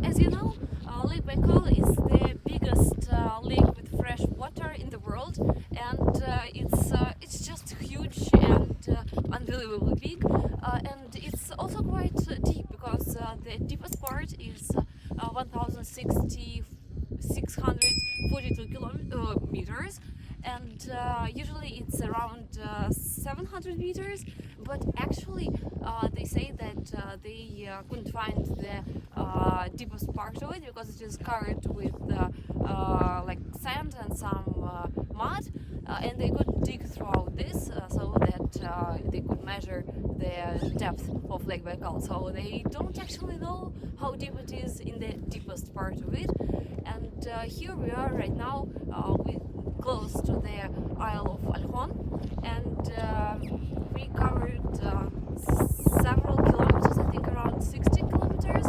As you know, Lake Baikal is the biggest lake with fresh water in the world, and it's just huge and unbelievably big, and it's also quite deep because the deepest part is 1,642 meters, and usually it's around 700 meters, but actually they say that they couldn't find the deepest part of it because it is covered with like sand and some mud, and they could dig throughout this so that they could measure the depth of Lake Baikal. So they don't actually know how deep it is in the deepest part of it, and here we are right now close to the Isle of Olkhon, and we covered several kilometers, I think around 60 kilometers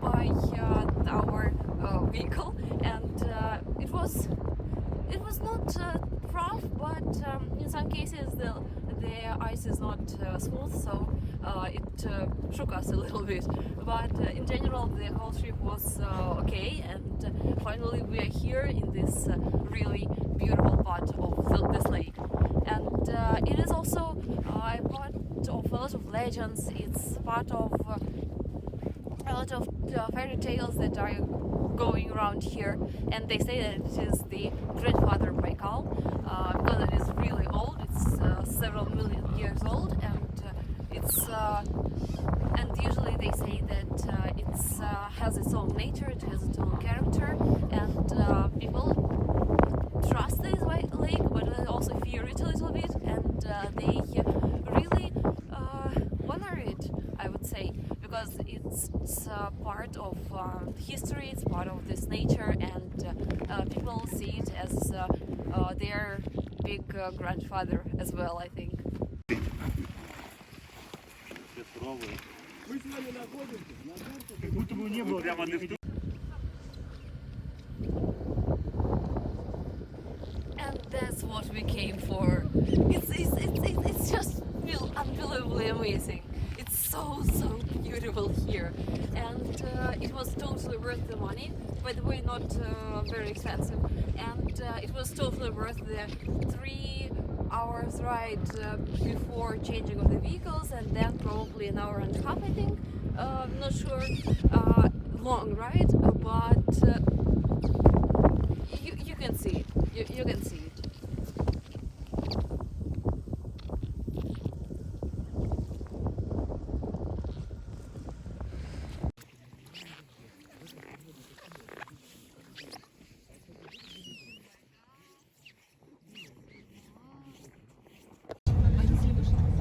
by our vehicle, and it was not rough, but in some cases the ice is not smooth, so it shook us a little bit, but in general the whole trip was okay, and finally we are here in this really beautiful part of this lake, and it is also a part of a lot of legends. It's part of a lot of fairy tales that are going around here, and they say that it is the grandfather of Baikal because it is really old. It's several million years old, and and usually they say that it has its own nature, it has its own character, and people trust this lake, but they also fear it a little bit, and they really honor it, I would say, because it's part of history, it's part of this nature, and people see it as their big grandfather as well, I think. And that's what we came for. It's just unbelievably amazing. It's so beautiful here, and it was totally worth the money. By the way, not very expensive, and it was totally worth the 3 hours ride before changing of the vehicles, and then probably an hour and a half, I think. I'm not sure. Long ride, but you can see it. You can see it.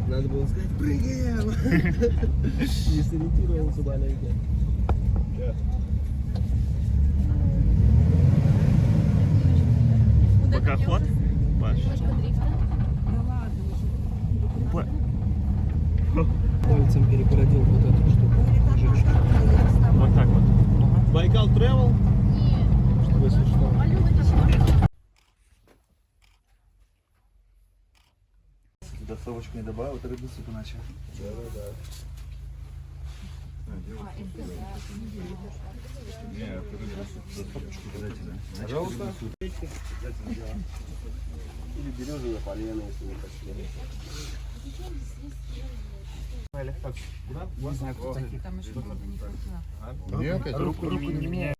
Надо было сказать, прыгаем! Не сориентировался маленько. Пока ход? Паш. Пальцем перегородил вот эту штуку. Вот так вот. Байкал Travel? Чтобы если что. Досовочку не добавил, ты рыбу суп начал. Да. Нет, досовочку подайте, да? Пожалуйста. Или березовое полено, если не хотите. Не знаю, кто таких. Нет, Руку не меняй.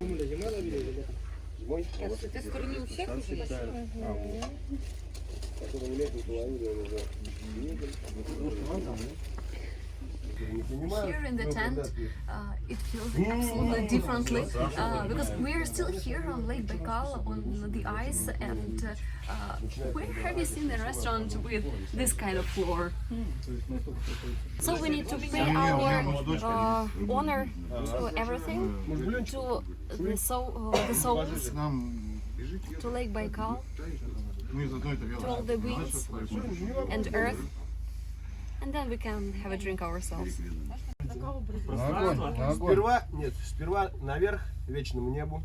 Ты скоро не у всех уже? Here in the tent, it feels absolutely differently because we are still here on Lake Baikal on the ice. And where have you seen a restaurant with this kind of floor? So we need to pay our honor to everything, to the souls, to Lake Baikal, to all the winds and earth. And then we can have a drink ourselves. Сперва наверх, вечному небу.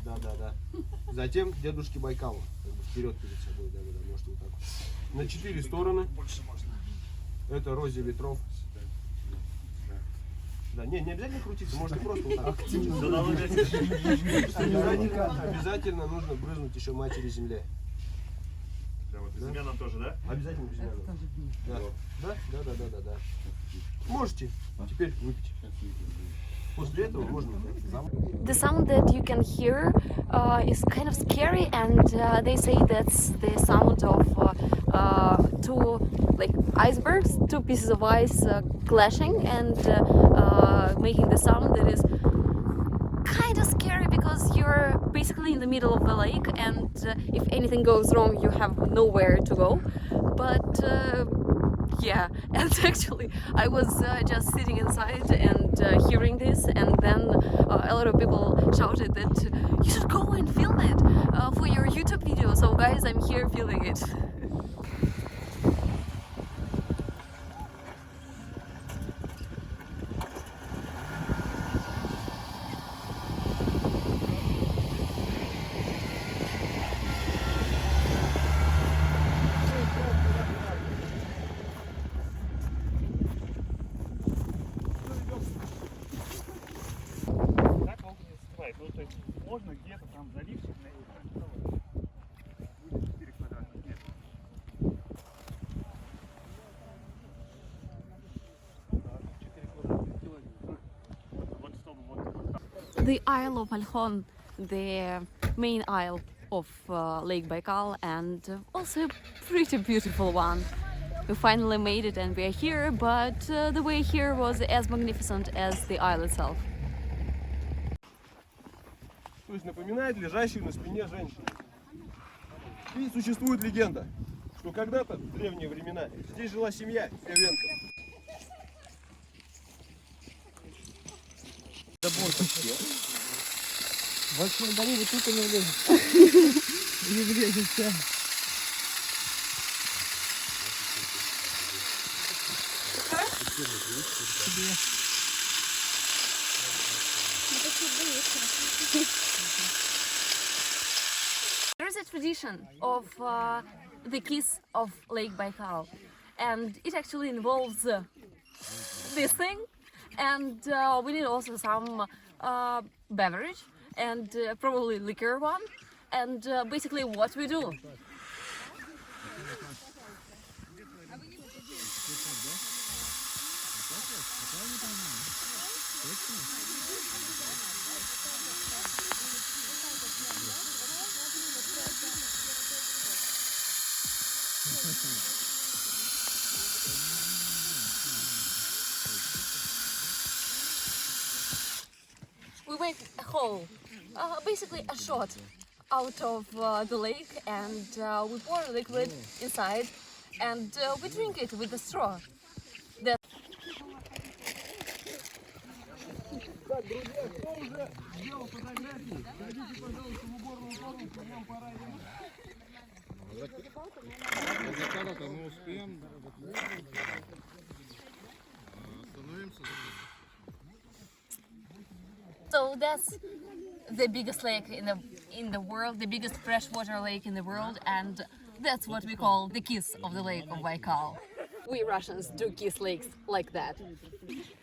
Да. Затем дедушке Байкалу. Как бы вперед перед собой, да, можете вот так. На 4 стороны. Это розе ветров. Да, не обязательно крутиться, можете просто вот так. Обязательно нужно брызнуть еще матери земле. Безымянным тоже, да? Обязательно безымянным. Да. Можете теперь выпить. После этого можно. The sound that you can hear is kind of scary, and they say that's the sound of two icebergs, two pieces of ice clashing and making the sound that is kind of scary because you're basically in the middle of the lake, and if anything goes wrong you have nowhere to go. But yeah, and actually I was just sitting inside and hearing this, and then a lot of people shouted that you should go and film it for your YouTube video. So guys, I'm here filming it. Ну, то есть можно где-то там заливчик на 4 квадратных метра. The Isle of Olkhon, the main isle of Lake Baikal, and also a pretty beautiful one. We finally made it and we are here, but the way here was as magnificent as the isle itself. То есть напоминает лежащую на спине женщину. И существует легенда, что когда-то в древние времена здесь жила семья Кривенко. Большой дорогу только не влезет. Не влезет вся. There is a tradition of the kiss of Lake Baikal, and it actually involves this thing, and we need also some beverage and probably liquor one, and basically what we do. We make a hole, basically a shot out of the lake, and we pour liquid inside, and we drink it with a straw. Так, друзья, кто уже сделал фотографии, зайдите, пожалуйста, в уборную комнату, нам пора Заката мы успеем. Остановимся. So that's the biggest lake in the world, the biggest freshwater lake in the world, and that's what we call the kiss of the lake of Baikal. We Russians do kiss lakes like that.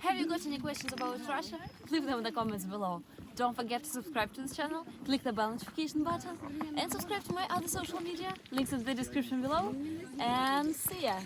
Have you got any questions about Russia? Leave them in the comments below. Don't forget to subscribe to this channel, click the bell notification button, and subscribe to my other social media. Links in the description below. And see ya!